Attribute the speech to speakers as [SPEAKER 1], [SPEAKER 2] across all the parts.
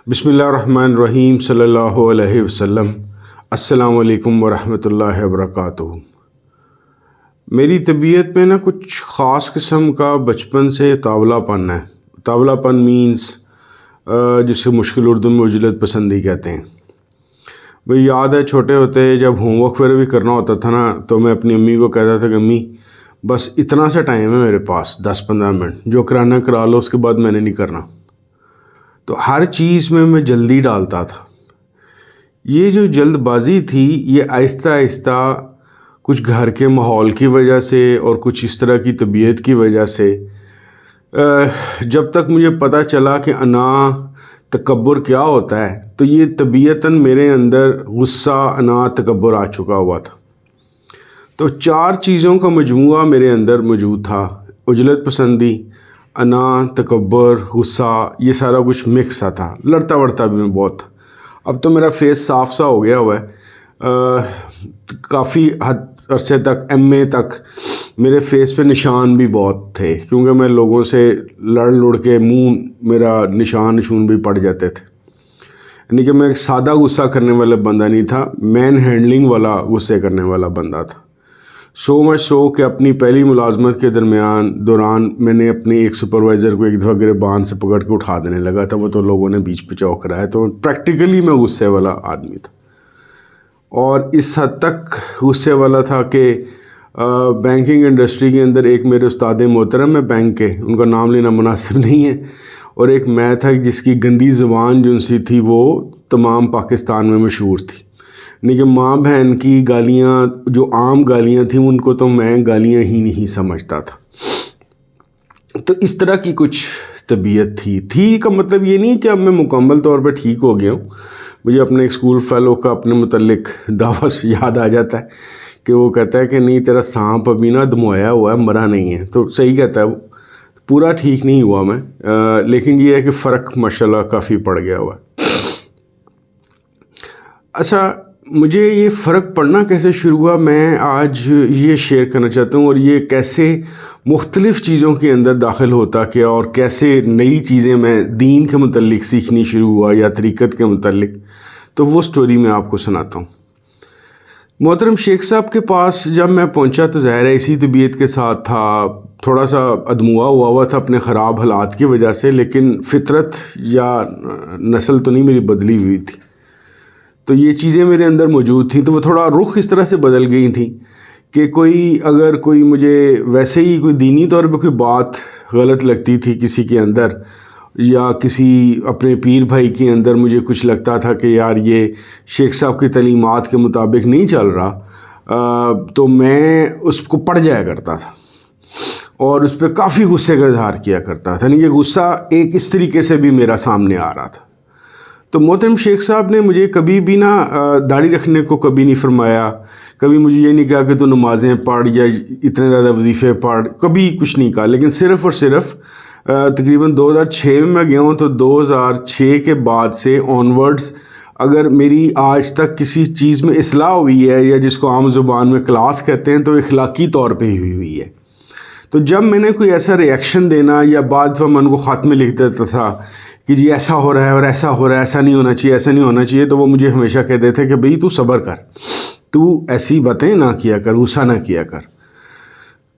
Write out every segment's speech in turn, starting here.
[SPEAKER 1] بسم اللہ الرحمن الرحیم صلی اللہ علیہ وسلم۔ السلام علیکم ورحمۃ اللہ وبرکاتہ۔ میری طبیعت میں کچھ خاص قسم کا بچپن سے تاولا پن ہے۔ تاولا پن مینس جسے مشکل اردو میں عجلت پسندی کہتے ہیں۔ مجھے یاد ہے چھوٹے ہوتے جب ہوم ورک وغیرہ بھی کرنا ہوتا تھا تو میں اپنی امی کو کہتا تھا کہ امی بس اتنا سا ٹائم ہے میرے پاس 10-15 منٹ، جو کرانا کرا لو، اس کے بعد میں نے نہیں کرنا۔ تو ہر چیز میں جلدی ڈالتا تھا۔ یہ جو جلد بازی تھی یہ آہستہ آہستہ کچھ گھر کے ماحول کی وجہ سے اور کچھ اس طرح کی طبیعت کی وجہ سے جب تک مجھے پتہ چلا کہ انا تکبر کیا ہوتا ہے تو یہ طبیعتاً میرے اندر غصہ، انا، تکبر آ چکا ہوا تھا۔ تو 4 چیزوں کا مجموعہ میرے اندر موجود تھا: عجلت پسندی، انا، تکبر، غصہ، یہ سارا کچھ مکس سا تھا۔ لڑتا وڑتا بھی میں بہت تھا۔ اب تو میرا فیس صاف سا ہو گیا ہوا ہے۔ کافی حد عرصے تک ایم اے تک میرے فیس پہ نشان بھی بہت تھے، کیونکہ میں لوگوں سے لڑ کے منہ میرا نشان بھی پڑ جاتے تھے۔ یعنی کہ میں ایک سادہ غصہ کرنے والا بندہ نہیں تھا، مین ہینڈلنگ والا غصے کرنے والا بندہ تھا۔ سو مچ سو کہ اپنی پہلی ملازمت کے دوران میں نے اپنے ایک سپروائزر کو ایک دفعہ گریبان سے پکڑ کے اٹھا دینے لگا تھا، وہ تو لوگوں نے بیچ پہ چوک کرایا۔ تو پریکٹیکلی میں غصے والا آدمی تھا، اور اس حد تک غصے والا تھا کہ بینکنگ انڈسٹری کے اندر ایک میرے استاد محترم ہے بینک کے، ان کا نام لینا مناسب نہیں ہے، اور ایک میں تھا جس کی گندی زبان جو سی تھی وہ تمام پاکستان میں مشہور تھی۔ یعنی کہ ماں بہن کی گالیاں جو عام گالیاں تھیں ان کو تو میں گالیاں ہی نہیں سمجھتا تھا۔ تو اس طرح کی کچھ طبیعت تھی کا مطلب یہ نہیں کہ اب میں مکمل طور پہ ٹھیک ہو گیا ہوں۔ مجھے اپنے ایک اسکول فیلو کا اپنے متعلق دعویٰ یاد آ جاتا ہے کہ وہ کہتا ہے کہ نہیں تیرا سانپ ابھی دمویا ہوا ہے، مرا نہیں ہے۔ تو صحیح کہتا ہے وہ، پورا ٹھیک نہیں ہوا میں، لیکن یہ ہے کہ فرق ماشاءاللہ کافی پڑ گیا ہوا ہے۔ اچھا، مجھے یہ فرق پڑنا کیسے شروع ہوا میں آج یہ شیئر کرنا چاہتا ہوں، اور یہ کیسے مختلف چیزوں کے اندر داخل ہوتا کیا، اور کیسے نئی چیزیں میں دین کے متعلق سیکھنی شروع ہوا یا طریقت کے متعلق، تو وہ سٹوری میں آپ کو سناتا ہوں۔ محترم شیخ صاحب کے پاس جب میں پہنچا تو ظاہر ہے اسی طبیعت کے ساتھ تھا، تھوڑا سا ادموا ہوا تھا اپنے خراب حالات کی وجہ سے، لیکن فطرت یا نسل تو نہیں میری بدلی ہوئی تھی، تو یہ چیزیں میرے اندر موجود تھیں۔ تو وہ تھوڑا رخ اس طرح سے بدل گئی تھیں کہ اگر کوئی مجھے ویسے ہی کوئی دینی طور پہ کوئی بات غلط لگتی تھی کسی کے اندر، یا کسی اپنے پیر بھائی کے اندر مجھے کچھ لگتا تھا کہ یار یہ شیخ صاحب کی تعلیمات کے مطابق نہیں چل رہا، تو میں اس کو پڑھ جایا کرتا تھا اور اس پہ کافی غصے کا اظہار کیا کرتا تھا۔ یعنی کہ غصہ ایک اس طریقے سے بھی میرا سامنے آ رہا تھا۔ تو محترم شیخ صاحب نے مجھے کبھی بھی داڑھی رکھنے کو کبھی نہیں فرمایا، کبھی مجھے یہ نہیں کہا کہ تو نمازیں پڑھ یا اتنے زیادہ وظیفے پڑھ، کبھی کچھ نہیں کہا، لیکن صرف اور صرف تقریباً 2006 میں گیا ہوں، تو 2006 کے بعد سے آنورڈز اگر میری آج تک کسی چیز میں اصلاح ہوئی ہے، یا جس کو عام زبان میں کلاس کہتے ہیں، تو اخلاقی طور پہ ہی ہوئی ہے۔ تو جب میں نے کوئی ایسا ریئیکشن دینا، یا بعد میں ان کو خط میں لکھ دیتا تھا کہ جی ایسا ہو رہا ہے اور ایسا ہو رہا ہے، ایسا نہیں ہونا چاہیے، ایسا نہیں ہونا چاہیے، تو وہ مجھے ہمیشہ کہتے تھے کہ بھئی تو صبر کر، تو ایسی باتیں نہ کیا کر، غصہ نہ کیا کر۔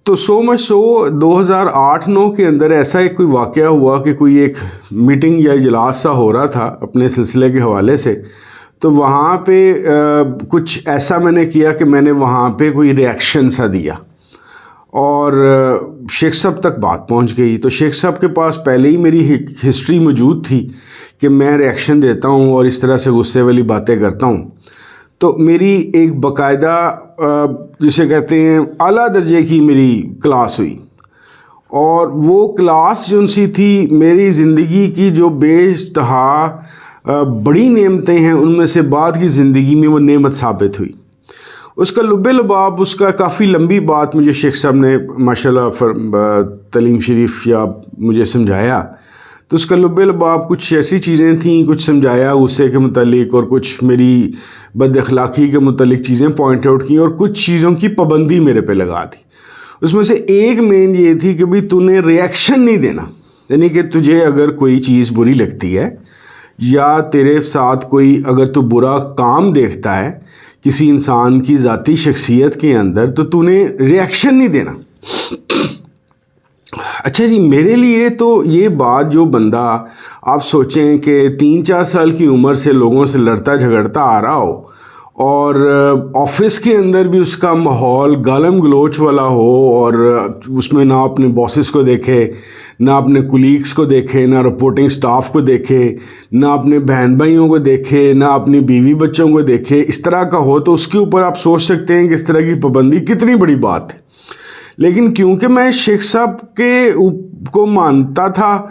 [SPEAKER 1] تو سو مچ سو 2008-9 کے اندر ایسا ایک کوئی واقعہ ہوا کہ کوئی ایک میٹنگ یا اجلاس سا ہو رہا تھا اپنے سلسلے کے حوالے سے، تو وہاں پہ کچھ ایسا میں نے کیا کہ میں نے وہاں پہ کوئی ریئیکشن سا دیا، اور شیخ صاحب تک بات پہنچ گئی۔ تو شیخ صاحب کے پاس پہلے ہی میری ہسٹری موجود تھی کہ میں ریئیکشن دیتا ہوں اور اس طرح سے غصے والی باتیں کرتا ہوں۔ تو میری ایک باقاعدہ جسے کہتے ہیں اعلیٰ درجے کی میری کلاس ہوئی، اور وہ کلاس جو سی تھی میری زندگی کی جو بے انتہا بڑی نعمتیں ہیں ان میں سے بعد کی زندگی میں وہ نعمت ثابت ہوئی۔ اس کا لب لباب، اس کا کافی لمبی بات مجھے شیخ صاحب نے ماشاءاللہ تعلیم شریف یا مجھے سمجھایا، تو اس کا لب لباب کچھ ایسی چیزیں تھیں، کچھ سمجھایا غصے کے متعلق، اور کچھ میری بد اخلاقی کے متعلق چیزیں پوائنٹ آؤٹ کی، اور کچھ چیزوں کی پابندی میرے پہ لگا دی۔ اس میں سے ایک مین یہ تھی کہ بھئی تو نے ریئیکشن نہیں دینا، یعنی کہ تجھے اگر کوئی چیز بری لگتی ہے یا تیرے ساتھ کوئی اگر تو برا کام دیکھتا ہے کسی انسان کی ذاتی شخصیت کے اندر تو تو نے ریئیکشن نہیں دینا. اچھا جی، میرے لیے تو یہ بات، جو بندہ آپ سوچیں کہ 3-4 سال کی عمر سے لوگوں سے لڑتا جھگڑتا آ رہا ہو اور آفس کے اندر بھی اس کا ماحول گالم گلوچ والا ہو اور اس میں نہ اپنے باسز کو دیکھے، نہ اپنے کولیگس کو دیکھے، نہ رپورٹنگ سٹاف کو دیکھے، نہ اپنے بہن بھائیوں کو دیکھے، نہ اپنی بیوی بچوں کو دیکھے، اس طرح کا ہو تو اس کے اوپر آپ سوچ سکتے ہیں کہ اس طرح کی پابندی کتنی بڑی بات ہے. لیکن کیونکہ میں شیخ صاحب کو مانتا تھا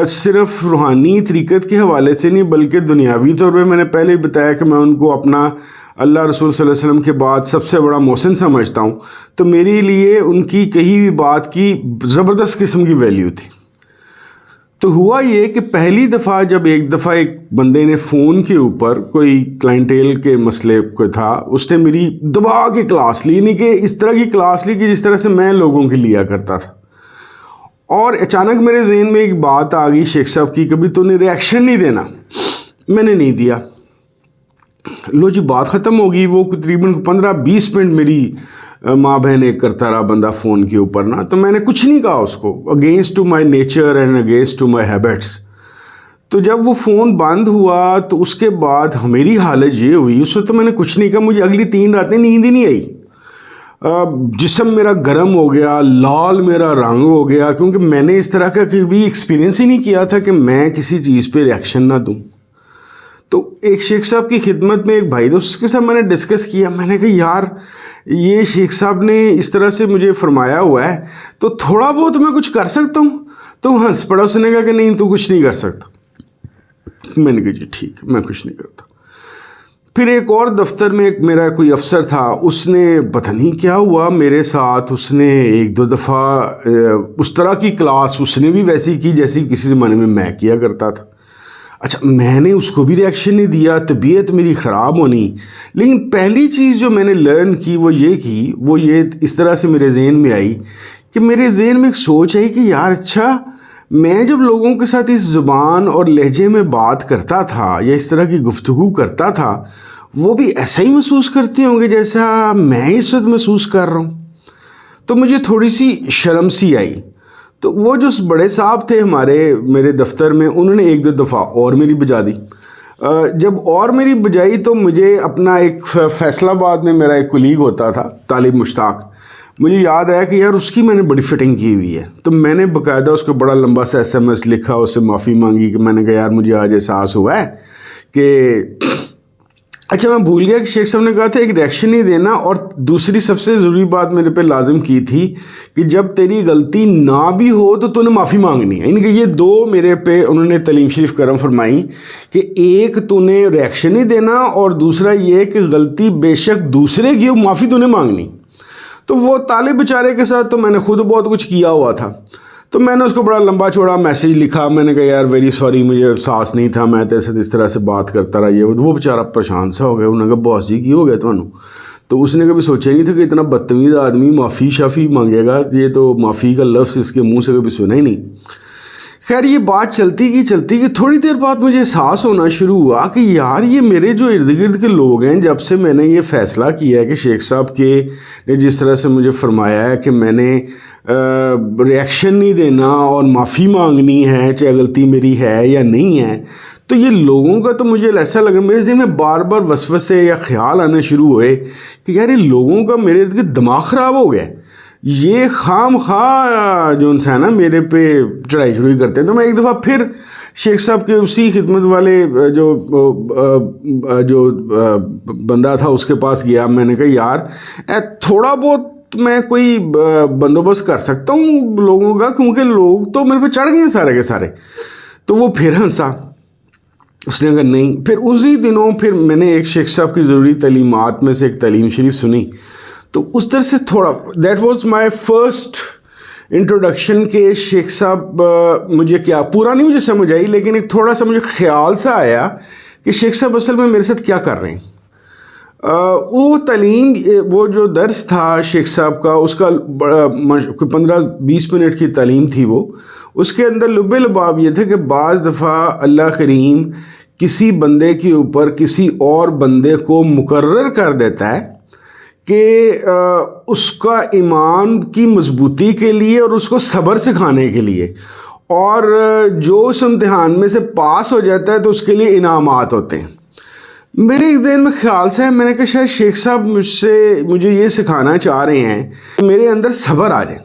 [SPEAKER 1] صرف روحانی طریقت کے حوالے سے نہیں بلکہ دنیاوی طور پہ، میں نے پہلے ہی بتایا کہ میں ان کو اپنا اللہ رسول صلی اللہ علیہ وسلم کے بعد سب سے بڑا محسن سمجھتا ہوں، تو میرے لیے ان کی کہی ہوئی بات کی زبردست قسم کی ویلیو تھی. تو ہوا یہ کہ پہلی دفعہ جب ایک دفعہ ایک بندے نے فون کے اوپر کوئی کلائنٹیل کے مسئلے کو تھا، اس نے میری دبا کے کلاس لی، نہیں کہ اس طرح کی کلاس لی کہ جس طرح سے میں لوگوں کی لیا کرتا تھا. اور اچانک میرے ذہن میں ایک بات آ گئی شیخ صاحب کی، کبھی تو نے ریئیکشن نہیں دینا. میں نے نہیں دیا. لو جی، بات ختم ہوگی. وہ تقریباً 15-20 منٹ میری ماں بہن ایک کرتا رہا بندہ فون کے اوپر نا، تو میں نے کچھ نہیں کہا اس کو، against to my nature and against to my habits. تو جب وہ فون بند ہوا تو اس کے بعد میری حالت یہ ہوئی، اس وقت تو میں نے کچھ نہیں کہا. مجھے اگلی 3 راتیں نیند ہی نہیں آئی. جسم میرا گرم ہو گیا، لال میرا رنگ ہو گیا، کیونکہ میں نے اس طرح کا کبھی ایکسپیرینس ہی نہیں کیا تھا کہ میں کسی چیز پہ ریئیکشن نہ دوں. تو ایک شیخ صاحب کی خدمت میں ایک بھائی دوست کے ساتھ میں نے ڈسکس کیا. میں نے کہا یار، یہ شیخ صاحب نے اس طرح سے مجھے فرمایا ہوا ہے تو تھوڑا بہت میں کچھ کر سکتا ہوں. تو ہنس پڑا. اس نے کہا کہ نہیں، تو کچھ نہیں کر سکتا. میں نے کہا جی ٹھیک، میں کچھ نہیں کرتا. پھر ایک اور دفتر میں ایک میرا کوئی افسر تھا، اس نے پتہ نہیں کیا ہوا میرے ساتھ، اس نے 1-2 دفعہ اس طرح کی کلاس اس نے بھی ویسی کی جیسی کسی زمانے میں میں کیا کرتا تھا. اچھا، میں نے اس کو بھی ریئیکشن نہیں دیا، طبیعت میری خراب ہونی. لیکن پہلی چیز جو میں نے لرن کی وہ یہ اس طرح سے میرے ذہن میں آئی کہ میرے ذہن میں ایک سوچ آئی کہ یار اچھا، میں جب لوگوں کے ساتھ اس زبان اور لہجے میں بات کرتا تھا یا اس طرح کی گفتگو کرتا تھا، وہ بھی ایسا ہی محسوس کرتے ہوں گے جیسا میں اس وقت محسوس کر رہا ہوں. تو مجھے تھوڑی سی شرم سی آئی. تو وہ جو بڑے صاحب تھے میرے دفتر میں، انہوں نے 1-2 دفعہ اور میری بجا دی. جب اور میری بجائی تو مجھے اپنا ایک فیصل آباد میں میرا ایک کولیگ ہوتا تھا، طالب مشتاق، مجھے یاد آیا کہ یار اس کی میں نے بڑی فٹنگ کی ہوئی ہے. تو میں نے باقاعدہ اس کو بڑا لمبا سا SMS لکھا، اس سے معافی مانگی کہ میں نے کہا یار مجھے آج احساس ہوا ہے کہ اچھا میں بھول گیا کہ شیخ صاحب نے کہا تھا ایک ریئیکشن نہیں دینا، اور دوسری سب سے ضروری بات میرے پہ لازم کی تھی کہ جب تیری غلطی نہ بھی ہو تو نے معافی مانگنی ہے. یعنی کہ یہ 2 میرے پہ انہوں نے تعلیم شریف کرم فرمائی کہ ایک تو نے ریئیکشن نہیں دینا، اور دوسرا یہ کہ غلطی بے شک دوسرے کی ہو، معافی تو نے مانگنی. تو وہ طالب بیچارے کے ساتھ تو میں نے خود بہت کچھ کیا ہوا تھا. تو میں نے اس کو بڑا لمبا چوڑا میسیج لکھا. میں نے کہا یار ویری سوری، مجھے احساس نہیں تھا، میں تیسے اس طرح سے بات کرتا رہا. یہ وہ بیچارہ پریشان سا ہو گیا. انہوں نے کہا باس جی کی ہو گیا تمہیں؟ تو اس نے کبھی سوچا نہیں تھا کہ اتنا بدتمیز آدمی معافی شافی مانگے گا. یہ تو معافی کا لفظ اس کے منہ سے کبھی سنا ہی نہیں. خیر یہ بات چلتی گئی تھوڑی دیر بعد مجھے احساس ہونا شروع ہوا کہ یار یہ میرے جو ارد گرد کے لوگ ہیں، جب سے میں نے یہ فیصلہ کیا ہے کہ شیخ صاحب نے جس طرح سے مجھے فرمایا ہے کہ میں نے ریئیکشن نہیں دینا اور معافی مانگنی ہے چاہے غلطی میری ہے یا نہیں ہے، تو یہ لوگوں کا تو مجھے ایسا لگا، میرے ذہن میں بار بار وسوسے یا خیال آنے شروع ہوئے کہ یار یہ لوگوں کا میرے ارد گرد دماغ خراب ہو گیا، یہ خام خواہ جو انسان ہے میرے پہ چڑھائی کرتے ہیں. تو میں ایک دفعہ پھر شیخ صاحب کے اسی خدمت والے جو بندہ تھا اس کے پاس گیا. میں نے کہا یار تھوڑا بہت میں کوئی بندوبست کر سکتا ہوں لوگوں کا، کیونکہ لوگ تو میرے پہ چڑھ گئے ہیں سارے کے سارے. تو وہ پھر ہنسا. اس نے کہا نہیں. پھر اسی دنوں پھر میں نے ایک شیخ صاحب کی ضروری تعلیمات میں سے ایک تعلیم شریف سنی. تو اس طرح سے تھوڑا that was my first introduction کہ شیخ صاحب مجھے کیا پورا نہیں مجھے سمجھ آئی، لیکن ایک تھوڑا سا مجھے خیال سا آیا کہ شیخ صاحب اصل میں میرے ساتھ کیا کر رہے ہیں. وہ تعلیم، وہ جو درس تھا شیخ صاحب کا، اس کا 15-20 منٹ کی تعلیم تھی. وہ اس کے اندر لب لباب یہ تھے کہ بعض دفعہ اللہ کریم کسی بندے کے اوپر کسی اور بندے کو مقرر کر دیتا ہے کہ اس کا ایمان کی مضبوطی کے لیے اور اس کو صبر سکھانے کے لیے، اور جو اس امتحان میں سے پاس ہو جاتا ہے تو اس کے لیے انعامات ہوتے ہیں۔ میرے ایک ذہن میں خیال سے میں نے کہا شاید شیخ صاحب مجھے یہ سکھانا چاہ رہے ہیں کہ میرے اندر صبر آ جائے۔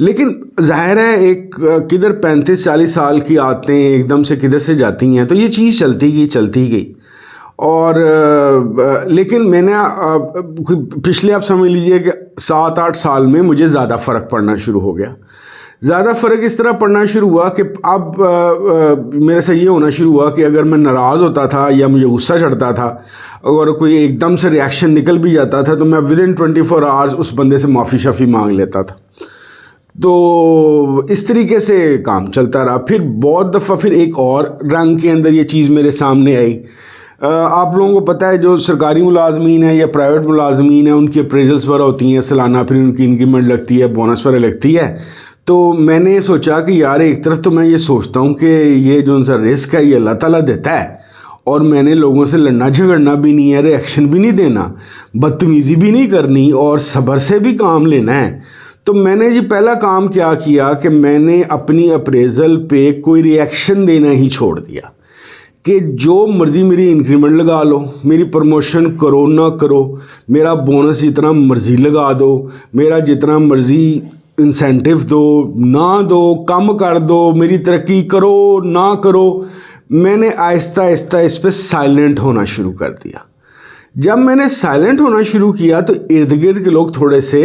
[SPEAKER 1] لیکن ظاہر ہے ایک کدھر 35-40 سال کی عادتیں ایک دم سے کدھر سے جاتی ہیں، تو یہ چیز چلتی گئی اور لیکن میں نے پچھلے آپ سمجھ لیجئے کہ 7-8 سال میں مجھے زیادہ فرق پڑنا شروع ہو گیا۔ زیادہ فرق اس طرح پڑنا شروع ہوا کہ اب میرے سے یہ ہونا شروع ہوا کہ اگر میں ناراض ہوتا تھا یا مجھے غصہ چڑھتا تھا، اگر کوئی ایک دم سے ریاکشن نکل بھی جاتا تھا تو میں ودن 24 آورز اس بندے سے معافی شافی مانگ لیتا تھا۔ تو اس طریقے سے کام چلتا رہا۔ پھر بہت دفعہ پھر ایک اور رنگ کے اندر یہ چیز میرے سامنے آئی۔ آپ لوگوں کو پتہ ہے جو سرکاری ملازمین ہیں یا پرائیویٹ ملازمین ہیں ان کی اپریزلس وغیرہ ہوتی ہیں سالانہ، پھر ان کی انکریمنٹ لگتی ہے، بونس وغیرہ لگتی ہے۔ تو میں نے سوچا کہ یار ایک طرف تو میں یہ سوچتا ہوں کہ یہ جو ان سا رزق ہے یہ اللہ تعالیٰ دیتا ہے، اور میں نے لوگوں سے لڑنا جھگڑنا بھی نہیں ہے، ریئیکشن بھی نہیں دینا، بدتمیزی بھی نہیں کرنی، اور صبر سے بھی کام لینا ہے۔ تو میں نے جی پہلا کام کیا کہ میں نے اپنی اپریزل پہ کوئی ریئیکشن دینا ہی چھوڑ دیا کہ جو مرضی میری انکریمنٹ لگا لو، میری پروموشن کرو نہ کرو، میرا بونس جتنا مرضی لگا دو، میرا جتنا مرضی انسینٹیو دو نہ دو، کم کر دو، میری ترقی کرو نہ کرو۔ میں نے آہستہ آہستہ اس پہ سائلنٹ ہونا شروع کر دیا۔ جب میں نے سائلنٹ ہونا شروع کیا تو ارد گرد کے لوگ تھوڑے سے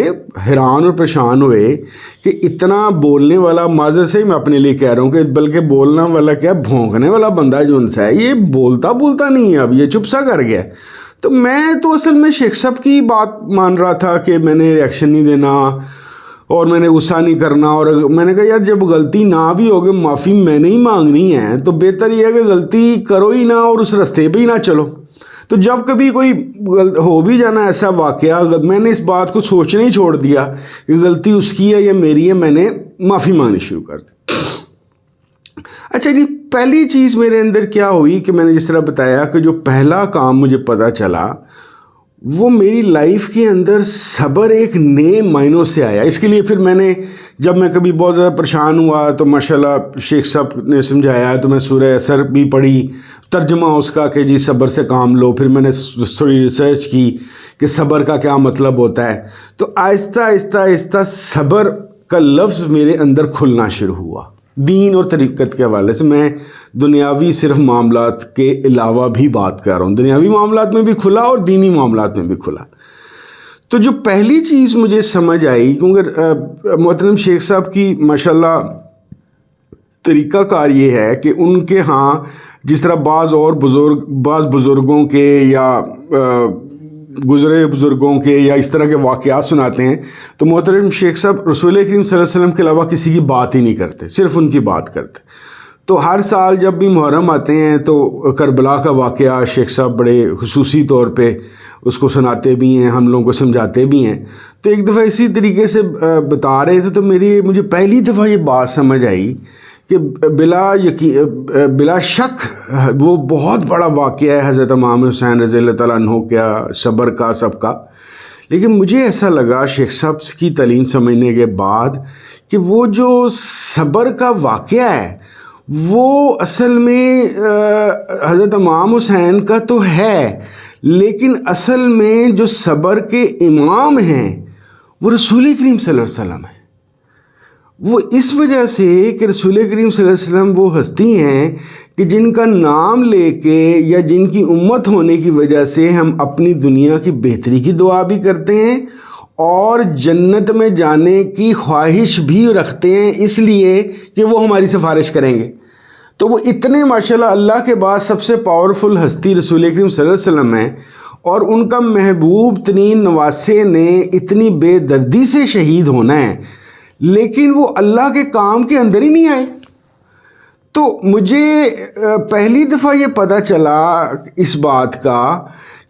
[SPEAKER 1] حیران اور پریشان ہوئے کہ اتنا بولنے والا، معذرت سے میں اپنے لیے کہہ رہا ہوں کہ بلکہ بولنا والا کیا بھونکنے والا بندہ جو ان سے ہے، یہ بولتا نہیں ہے، اب یہ چپ سا کر گیا۔ تو میں تو اصل میں شیخ صاحب کی بات مان رہا تھا کہ میں نے ریئیکشن نہیں دینا اور میں نے غصہ نہیں کرنا، اور میں نے کہا یار جب غلطی نہ بھی ہوگی معافی میں نے ہی مانگنی ہے تو بہتر یہ ہے کہ غلطی کرو ہی نہ اور اس راستے پہ ہی نہ چلو۔ تو جب کبھی کوئی ہو بھی جانا ایسا واقعہ، میں نے اس بات کو سوچنا ہی چھوڑ دیا کہ غلطی اس کی ہے یا میری ہے، میں نے معافی مانگنی شروع کر دی۔ اچھا جی، پہلی چیز میرے اندر کیا ہوئی کہ میں نے جس طرح بتایا کہ جو پہلا کام مجھے پتہ چلا وہ میری لائف کے اندر صبر ایک نئے معنوں سے آیا۔ اس کے لیے پھر میں نے جب میں کبھی بہت زیادہ پریشان ہوا تو ماشاءاللہ شیخ صاحب نے سمجھایا تو میں سورہ اثر بھی پڑھی، ترجمہ اس کا کہ جی صبر سے کام لو۔ پھر میں نے تھوڑی ریسرچ کی کہ صبر کا کیا مطلب ہوتا ہے، تو آہستہ آہستہ آہستہ صبر کا لفظ میرے اندر کھلنا شروع ہوا۔ دین اور طریقت کے حوالے سے میں دنیاوی صرف معاملات کے علاوہ بھی بات کر رہا ہوں، دنیاوی معاملات میں بھی کھلا اور دینی معاملات میں بھی کھلا۔ تو جو پہلی چیز مجھے سمجھ آئی، کیونکہ محترم شیخ صاحب کی ماشاءاللہ طریقہ کار یہ ہے کہ ان کے ہاں جس طرح بعض بزرگوں کے یا گزرے بزرگوں کے یا اس طرح کے واقعات سناتے ہیں، تو محترم شیخ صاحب رسول کریم صلی اللہ علیہ وسلم کے علاوہ کسی کی بات ہی نہیں کرتے، صرف ان کی بات کرتے۔ تو ہر سال جب بھی محرم آتے ہیں تو کربلا کا واقعہ شیخ صاحب بڑے خصوصی طور پہ اس کو سناتے بھی ہیں، ہم لوگوں کو سمجھاتے بھی ہیں۔ تو ایک دفعہ اسی طریقے سے بتا رہے تھے تو مجھے پہلی دفعہ یہ بات سمجھ آئی کہ بلا شک وہ بہت بڑا واقعہ ہے حضرت امام حسین رضی اللہ تعالیٰ عنہ کا، صبر کا، سب کا۔ لیکن مجھے ایسا لگا شیخ صاحب کی تعلیم سمجھنے کے بعد کہ وہ جو صبر کا واقعہ ہے وہ اصل میں حضرت امام حسین کا تو ہے، لیکن اصل میں جو صبر کے امام ہیں وہ رسول کریم صلی اللہ علیہ وسلم ہیں۔ وہ اس وجہ سے کہ رسول کریم صلی اللہ علیہ وسلم وہ ہستی ہیں کہ جن کا نام لے کے یا جن کی امت ہونے کی وجہ سے ہم اپنی دنیا کی بہتری کی دعا بھی کرتے ہیں اور جنت میں جانے کی خواہش بھی رکھتے ہیں، اس لیے کہ وہ ہماری سفارش کریں گے۔ تو وہ اتنے ماشاءاللہ اللہ کے بعد سب سے پاورفل ہستی رسول کریم صلی اللہ علیہ وسلم ہیں، اور ان کا محبوب ترین نواسے نے اتنی بے دردی سے شہید ہونا ہے، لیکن وہ اللہ کے کام کے اندر ہی نہیں آئے۔ تو مجھے پہلی دفعہ یہ پتہ چلا اس بات کا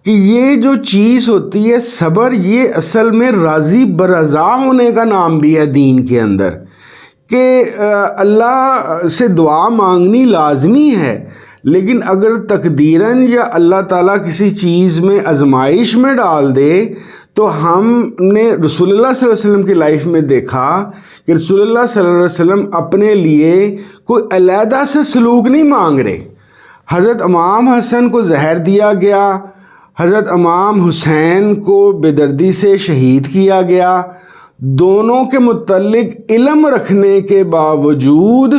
[SPEAKER 1] کہ یہ جو چیز ہوتی ہے صبر، یہ اصل میں راضی برضا ہونے کا نام بھی ہے دین کے اندر، کہ اللہ سے دعا مانگنی لازمی ہے، لیکن اگر تقدیراً یا اللہ تعالیٰ کسی چیز میں آزمائش میں ڈال دے تو ہم نے رسول اللہ صلی اللہ علیہ وسلم کی لائف میں دیکھا کہ رسول اللہ صلی اللہ علیہ وسلم اپنے لیے کوئی علیحدہ سے سلوک نہیں مانگ رہے۔ حضرت امام حسن کو زہر دیا گیا، حضرت امام حسین کو بے دردی سے شہید کیا گیا، دونوں کے متعلق علم رکھنے کے باوجود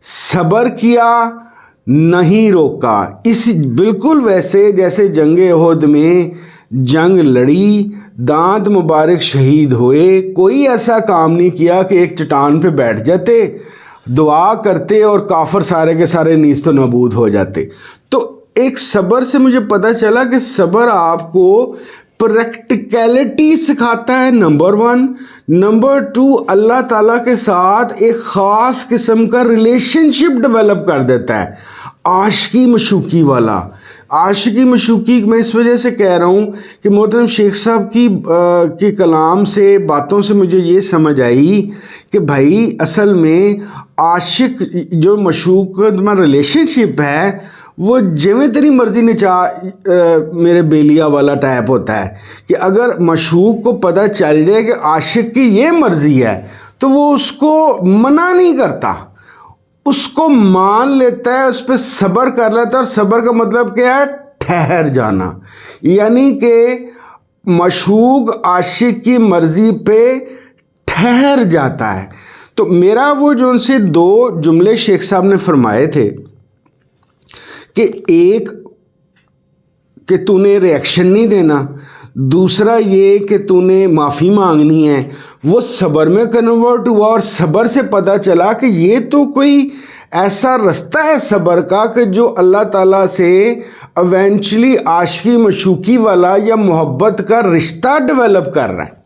[SPEAKER 1] صبر کیا، نہیں روکا۔ اس بالکل ویسے جیسے جنگ احد میں جنگ لڑی، دانت مبارک شہید ہوئے، کوئی ایسا کام نہیں کیا کہ ایک چٹان پہ بیٹھ جاتے، دعا کرتے اور کافر سارے کے سارے نیست و نابود ہو جاتے۔ تو ایک صبر سے مجھے پتہ چلا کہ صبر آپ کو پریکٹیکلٹی سکھاتا ہے، نمبر 1، نمبر 2 اللہ تعالیٰ کے ساتھ ایک خاص قسم کا ریلیشن شپ ڈیولپ کر دیتا ہے، عاشقی مشوقی والا۔ عاشقی مشوقی میں اس وجہ سے کہہ رہا ہوں کہ محترم شیخ صاحب کی کلام سے، باتوں سے مجھے یہ سمجھ آئی کہ بھائی اصل میں عاشق جو مشوق ریلیشن شپ ہے وہ جویں تیری مرضی نچا میرے بیلیا والا ٹائپ ہوتا ہے، کہ اگر مشوق کو پتہ چل جائے کہ عاشق کی یہ مرضی ہے تو وہ اس کو منع نہیں کرتا، اس کو مان لیتا ہے، اس پہ صبر کر لیتا ہے۔ اور صبر کا مطلب کیا ہے؟ ٹھہر جانا، یعنی کہ مشوق عاشق کی مرضی پہ ٹھہر جاتا ہے۔ تو میرا وہ جو ان سے 2 جملے شیخ صاحب نے فرمائے تھے کہ ایک کہ تو نے ریئیکشن نہیں دینا، دوسرا یہ کہ تو نے معافی مانگنی ہے، وہ صبر میں کنورٹ ہوا، اور صبر سے پتہ چلا کہ یہ تو کوئی ایسا رستہ ہے صبر کا کہ جو اللہ تعالیٰ سے ایونچولی عاشقی مشوقی والا یا محبت کا رشتہ ڈیولپ کر رہا ہے۔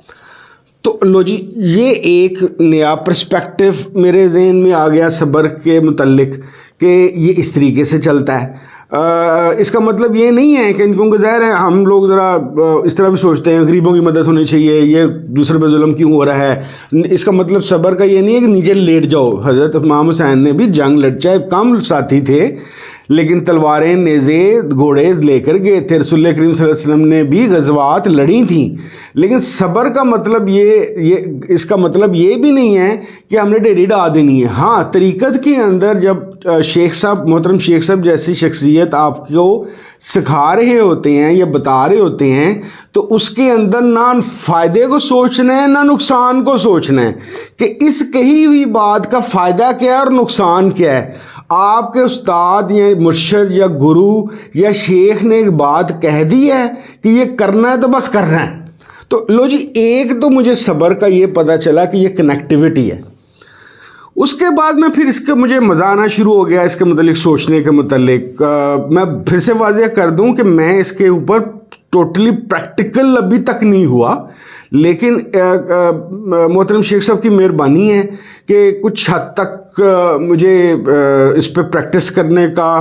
[SPEAKER 1] تو لو جی، یہ ایک نیا پرسپیکٹو میرے ذہن میں آ گیا صبر کے متعلق کہ یہ اس طریقے سے چلتا ہے۔ اس کا مطلب یہ نہیں ہے کہ کیونکہ ظاہر ہے ہم لوگ ذرا اس طرح بھی سوچتے ہیں غریبوں کی مدد ہونی چاہیے، یہ دوسرے پہ ظلم کیوں ہو رہا ہے۔ اس کا مطلب صبر کا یہ نہیں ہے کہ نیچے لیٹ جاؤ۔ حضرت امام حسین نے بھی جنگ لڑ، چاہے کم ساتھی تھے لیکن تلواریں، نیزے، گھوڑے لے کر گئے تھے۔ رسول کریم صلی اللہ علیہ وسلم نے بھی غزوات لڑی تھیں، لیکن صبر کا مطلب اس کا مطلب یہ بھی نہیں ہے کہ ہم نے ڈیری ڈا دینی ہے۔ ہاں، طریقت کے اندر جب شیخ صاحب، محترم شیخ صاحب جیسی شخصیت آپ کو سکھا رہے ہوتے ہیں یا بتا رہے ہوتے ہیں تو اس کے اندر نہ فائدے کو سوچنا ہے نہ نقصان کو سوچنا ہے کہ اس کہی ہوئی بات کا فائدہ کیا ہے اور نقصان کیا ہے۔ آپ کے استاد یا مرشد یا گرو یا شیخ نے ایک بات کہہ دی ہے کہ یہ کرنا ہے تو بس کرنا ہے۔ تو لو جی، ایک تو مجھے صبر کا یہ پتہ چلا کہ یہ کنیکٹیوٹی ہے۔ اس کے بعد میں پھر اس کے مجھے مزہ آنا شروع ہو گیا اس کے متعلق سوچنے کے متعلق۔ میں پھر سے واضح کر دوں کہ میں اس کے اوپر ٹوٹلی پریکٹیکل ابھی تک نہیں ہوا، لیکن محترم شیخ صاحب کی مہربانی ہے کہ کچھ حد تک مجھے اس پہ پریکٹس کرنے کا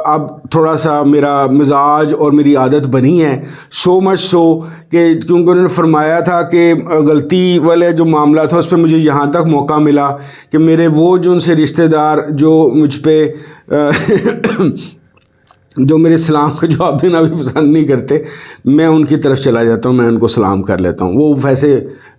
[SPEAKER 1] اب تھوڑا سا میرا مزاج اور میری عادت بنی ہے۔ سو مچ سو کہ کیونکہ انہوں نے فرمایا تھا کہ غلطی والے جو معاملہ تھا اس پہ مجھے یہاں تک موقع ملا کہ میرے وہ جو ان سے رشتہ دار جو مجھ پہ جو میرے سلام کا جواب دینا بھی پسند نہیں کرتے، میں ان کی طرف چلا جاتا ہوں، میں ان کو سلام کر لیتا ہوں۔ وہ ویسے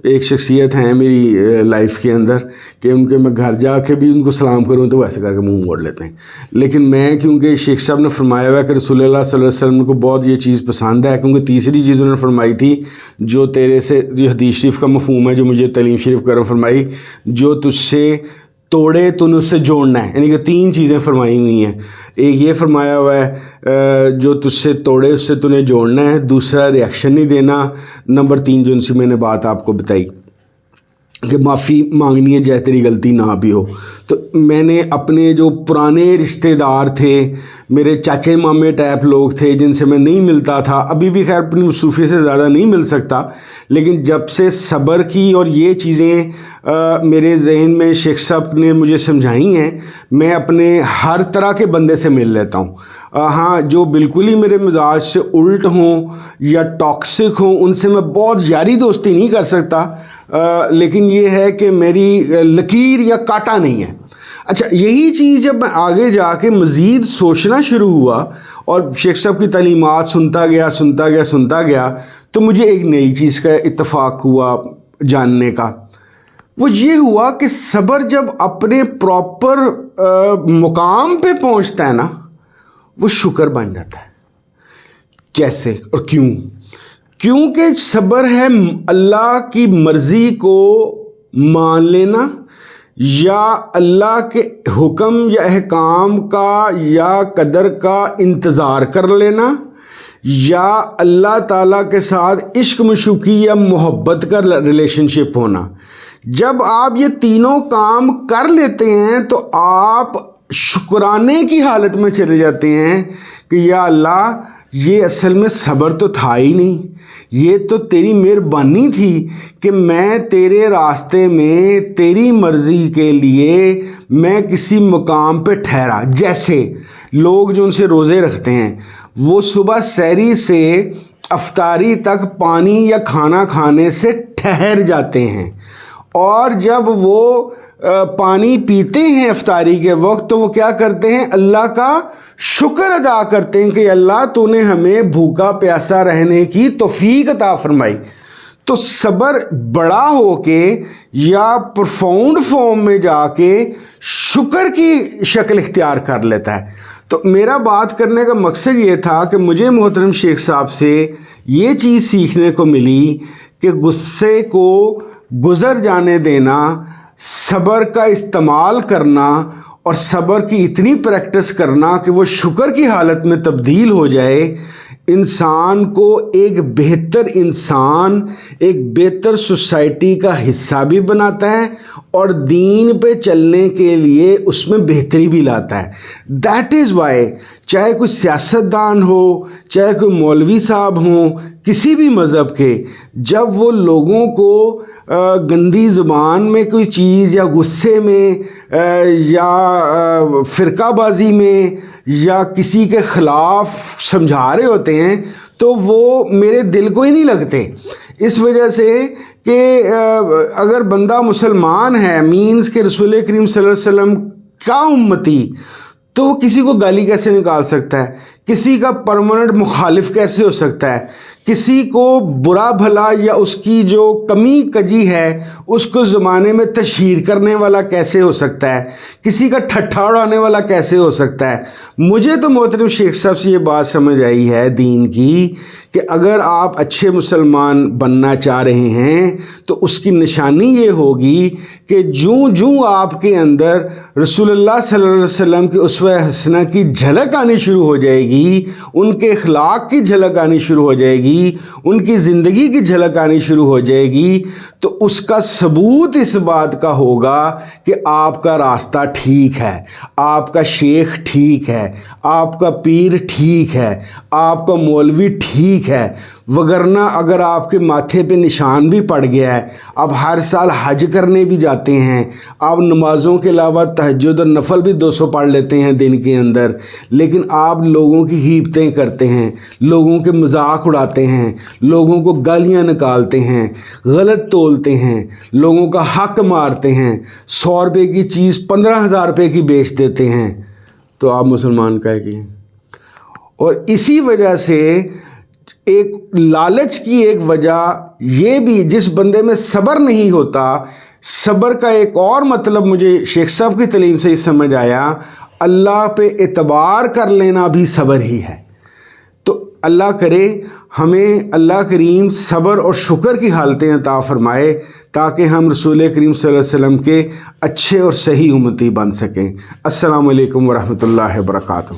[SPEAKER 1] ایک شخصیت ہیں میری لائف کے اندر کہ ان کے میں گھر جا کے بھی ان کو سلام کروں تو ویسے کر کے منہ موڑ لیتے ہیں۔ لیکن میں کیونکہ شیخ صاحب نے فرمایا ہوا ہے کہ رسول اللہ صلی اللہ علیہ وسلم کو بہت یہ چیز پسند ہے، کیونکہ تیسری چیز انہوں نے فرمائی تھی جو تیرے سے، جو حدیث شریف کا مفہوم ہے جو مجھے تعلیم شریف کر فرمائی، جو تجھ سے توڑے تو نے اس سے جوڑنا ہے، یعنی کہ 3 چیزیں فرمائی ہوئی ہیں۔ ایک یہ فرمایا ہوا ہے جو تجھ سے توڑے اس سے تو نے جوڑنا ہے، دوسرا ریئیکشن نہیں دینا، نمبر 3 جو ان سے میں نے بات آپ کو بتائی کہ معافی مانگنی ہے جائے تیری غلطی نہ بھی ہو۔ تو میں نے اپنے جو پرانے رشتہ دار تھے، میرے چاچے مامے ٹائپ لوگ تھے جن سے میں نہیں ملتا تھا، ابھی بھی خیر اپنی مصروفیت سے زیادہ نہیں مل سکتا، لیکن جب سے صبر کی اور یہ چیزیں میرے ذہن میں شیخ صاحب نے مجھے سمجھائی ہیں، میں اپنے ہر طرح کے بندے سے مل لیتا ہوں۔ ہاں، جو بالکل ہی میرے مزاج سے الٹ ہوں یا ٹاکسک ہوں ان سے میں بہت یاری دوستی نہیں کر سکتا، لیکن یہ ہے کہ میری لکیر یا کاٹا نہیں ہے۔ اچھا، یہی چیز جب میں آگے جا کے مزید سوچنا شروع ہوا اور شیخ صاحب کی تعلیمات سنتا گیا تو مجھے ایک نئی چیز کا اتفاق ہوا جاننے کا۔ وہ یہ ہوا کہ صبر جب اپنے پراپر مقام پہ پہنچتا ہے نا، وہ شکر بن جاتا ہے۔ کیسے اور کیوں؟ کیونکہ صبر ہے اللہ کی مرضی کو مان لینا، یا اللہ کے حکم یا احکام کا یا قدر کا انتظار کر لینا، یا اللہ تعالیٰ کے ساتھ عشق مشوقی یا محبت کا ریلیشن شپ ہونا۔ جب آپ یہ تینوں کام کر لیتے ہیں تو آپ شکرانے کی حالت میں چلے جاتے ہیں کہ یا اللہ، یہ اصل میں صبر تو تھا ہی نہیں، یہ تو تیری مہربانی تھی کہ میں تیرے راستے میں تیری مرضی کے لیے میں کسی مقام پہ ٹھہرا۔ جیسے لوگ جو ان سے روزے رکھتے ہیں، وہ صبح سحری سے افطاری تک پانی یا کھانا کھانے سے ٹھہر جاتے ہیں، اور جب وہ پانی پیتے ہیں افطاری کے وقت تو وہ کیا کرتے ہیں؟ اللہ کا شکر ادا کرتے ہیں کہ اللہ تو نے ہمیں بھوکا پیاسا رہنے کی توفیق عطا فرمائی۔ تو صبر بڑا ہو کے یا پرفاؤنڈ فارم میں جا کے شکر کی شکل اختیار کر لیتا ہے۔ تو میرا بات کرنے کا مقصد یہ تھا کہ مجھے محترم شیخ صاحب سے یہ چیز سیکھنے کو ملی کہ غصے کو گزر جانے دینا، صبر کا استعمال کرنا اور صبر کی اتنی پریکٹس کرنا کہ وہ شکر کی حالت میں تبدیل ہو جائے، انسان کو ایک بہتر انسان، ایک بہتر سوسائٹی کا حصہ بھی بناتا ہے اور دین پہ چلنے کے لیے اس میں بہتری بھی لاتا ہے۔ دیٹ از وائی چاہے کوئی سیاستدان ہو، چاہے کوئی مولوی صاحب ہوں، کسی بھی مذہب کے، جب وہ لوگوں کو گندی زبان میں کوئی چیز یا غصے میں یا فرقہ بازی میں یا کسی کے خلاف سمجھا رہے ہوتے ہیں تو وہ میرے دل کو ہی نہیں لگتے، اس وجہ سے کہ اگر بندہ مسلمان ہے، مینز کہ رسول کریم صلی اللہ علیہ وسلم کا امتی، تو وہ کسی کو گالی کیسے نکال سکتا ہے؟ کسی کا پرماننٹ مخالف کیسے ہو سکتا ہے؟ کسی کو برا بھلا یا اس کی جو کمی کجی ہے اس کو زمانے میں تشہیر کرنے والا کیسے ہو سکتا ہے؟ کسی کا ٹھٹھا اڑانے والا کیسے ہو سکتا ہے؟ مجھے تو محترم شیخ صاحب سے یہ بات سمجھ آئی ہے دین کی کہ اگر آپ اچھے مسلمان بننا چاہ رہے ہیں تو اس کی نشانی یہ ہوگی کہ جوں آپ کے اندر رسول اللہ صلی اللہ علیہ وسلم کی اسوہ حسنہ کی جھلک آنی شروع ہو جائے گی، ان کے اخلاق کی جھلک آنی شروع ہو جائے گی، ان کی زندگی کی جھلک آنی شروع ہو جائے گی، تو اس کا ثبوت اس بات کا ہوگا کہ آپ کا راستہ ٹھیک ہے، آپ کا شیخ ٹھیک ہے، آپ کا پیر ٹھیک ہے، آپ کا مولوی ٹھیک ہے۔ وگرنہ اگر آپ کے ماتھے پہ نشان بھی پڑ گیا ہے، آپ ہر سال حج کرنے بھی جاتے ہیں، آپ نمازوں کے علاوہ تہجد اور نفل بھی 200 پڑھ لیتے ہیں دن کے اندر، لیکن آپ لوگوں کی غیبتیں کرتے ہیں، لوگوں کے مذاق اڑاتے ہیں، لوگوں کو گالیاں نکالتے ہیں، غلط تولتے ہیں، لوگوں کا حق مارتے ہیں، 100 روپے کی چیز 15,000 روپے کی بیچ دیتے ہیں، تو آپ مسلمان کہے گی۔ اور اسی وجہ سے ایک لالچ کی ایک وجہ یہ بھی، جس بندے میں صبر نہیں ہوتا، صبر کا ایک اور مطلب مجھے شیخ صاحب کی تعلیم سے ہی سمجھ آیا، اللہ پہ اعتبار کر لینا بھی صبر ہی ہے۔ تو اللہ کرے ہمیں اللہ کریم صبر اور شکر کی حالتیں عطا فرمائے تاکہ ہم رسول کریم صلی اللہ علیہ وسلم کے اچھے اور صحیح امتی بن سکیں۔ السلام علیکم ورحمۃ اللہ وبرکاتہ۔